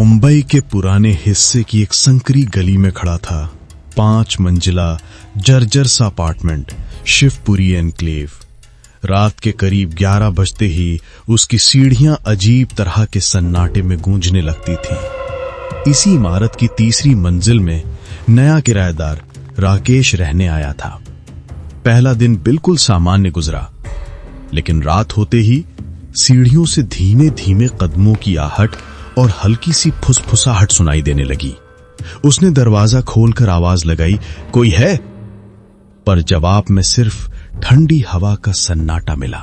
मुंबई के पुराने हिस्से की एक संकरी गली में खड़ा था 5 मंजिला जर्जर सा अपार्टमेंट शिवपुरी एनक्लेव। रात के करीब 11 बजते ही उसकी सीढ़ियां अजीब तरह के सन्नाटे में गूंजने लगती थीं। इसी इमारत की तीसरी मंजिल में नया किराएदार राकेश रहने आया था। पहला दिन बिल्कुल सामान्य गुजरा, लेकिन रात होते ही सीढ़ियों से धीमे धीमे कदमों की आहट और हल्की सी फुसफुसाहट सुनाई देने लगी। उसने दरवाजा खोलकर आवाज लगाई, कोई है? पर जवाब में सिर्फ ठंडी हवा का सन्नाटा मिला।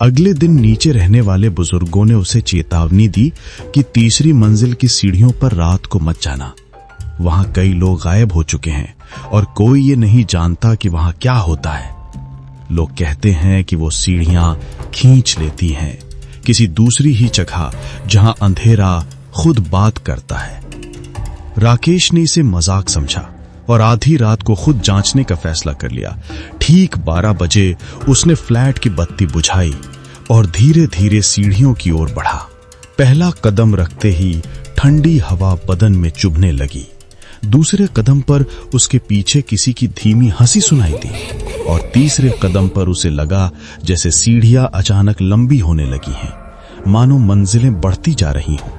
अगले दिन नीचे रहने वाले बुजुर्गों ने उसे चेतावनी दी कि तीसरी मंजिल की सीढ़ियों पर रात को मत जाना। वहां कई लोग गायब हो चुके हैं और कोई ये नहीं जानता कि वहां क्या होता है। लोग कहते हैं कि वो सीढ़ियां खींच लेती हैं किसी दूसरी ही जगह जहां अंधेरा खुद बात करता है। राकेश ने इसे मजाक समझा और आधी रात को खुद जांचने का फैसला कर लिया। ठीक 12 बजे उसने फ्लैट की बत्ती बुझाई और धीरे धीरे सीढ़ियों की ओर बढ़ा। पहला कदम रखते ही ठंडी हवा बदन में चुभने लगी। दूसरे कदम पर उसके पीछे किसी की धीमी हंसी सुनाई दी और तीसरे कदम पर उसे लगा जैसे सीढ़ियां अचानक लंबी होने लगी हैं, मानो मंजिलें बढ़ती जा रही हों।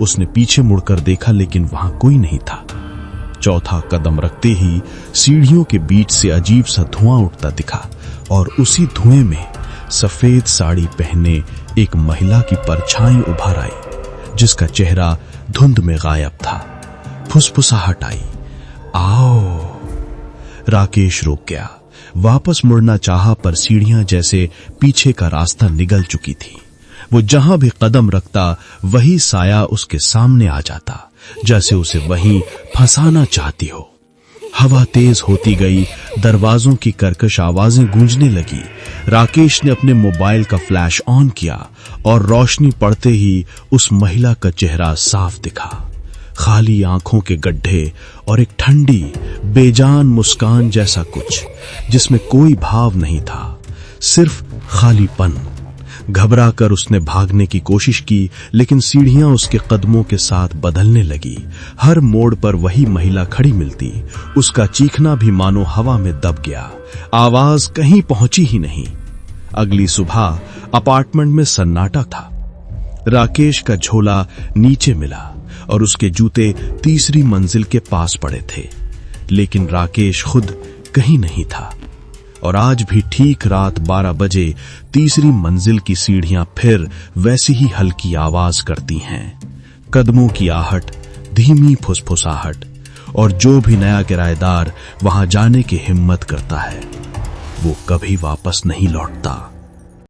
उसने पीछे मुड़कर देखा, लेकिन वहां कोई नहीं था। चौथा कदम रखते ही सीढ़ियों के बीच से अजीब सा धुआं उठता दिखा और उसी धुएं में सफेद साड़ी पहने एक महिला की परछाई उभर आई, जिसका चेहरा धुंध में गायब था। फुसफुसाहट आई, आओ। राकेश रुक गया। वापस मुड़ना चाहा, पर सीढ़ियां जैसे पीछे का रास्ता निगल चुकी थी। वो जहां भी कदम रखता वही साया उसके सामने आ जाता, जैसे उसे वहीं फंसाना चाहती हो। हवा तेज होती गई, दरवाजों की कर्कश आवाजें गूंजने लगी। राकेश ने अपने मोबाइल का फ्लैश ऑन किया और रोशनी पड़ते ही उस महिला का चेहरा साफ दिखा। खाली आंखों के गड्ढे और एक ठंडी बेजान मुस्कान जैसा कुछ, जिसमें कोई भाव नहीं था, सिर्फ खालीपन। घबराकर उसने भागने की कोशिश की, लेकिन सीढ़ियां उसके कदमों के साथ बदलने लगी। हर मोड़ पर वही महिला खड़ी मिलती। उसका चीखना भी मानो हवा में दब गया। आवाज कहीं पहुंची ही नहीं। अगली सुबह अपार्टमेंट में सन्नाटा था। राकेश का झोला नीचे मिला और उसके जूते तीसरी मंजिल के पास पड़े थे, लेकिन राकेश खुद कहीं नहीं था। और आज भी ठीक रात 12 बजे तीसरी मंजिल की सीढ़ियां फिर वैसी ही हल्की आवाज करती हैं, कदमों की आहट, धीमी फुसफुसाहट। और जो भी नया किराएदार वहां जाने की हिम्मत करता है, वो कभी वापस नहीं लौटता।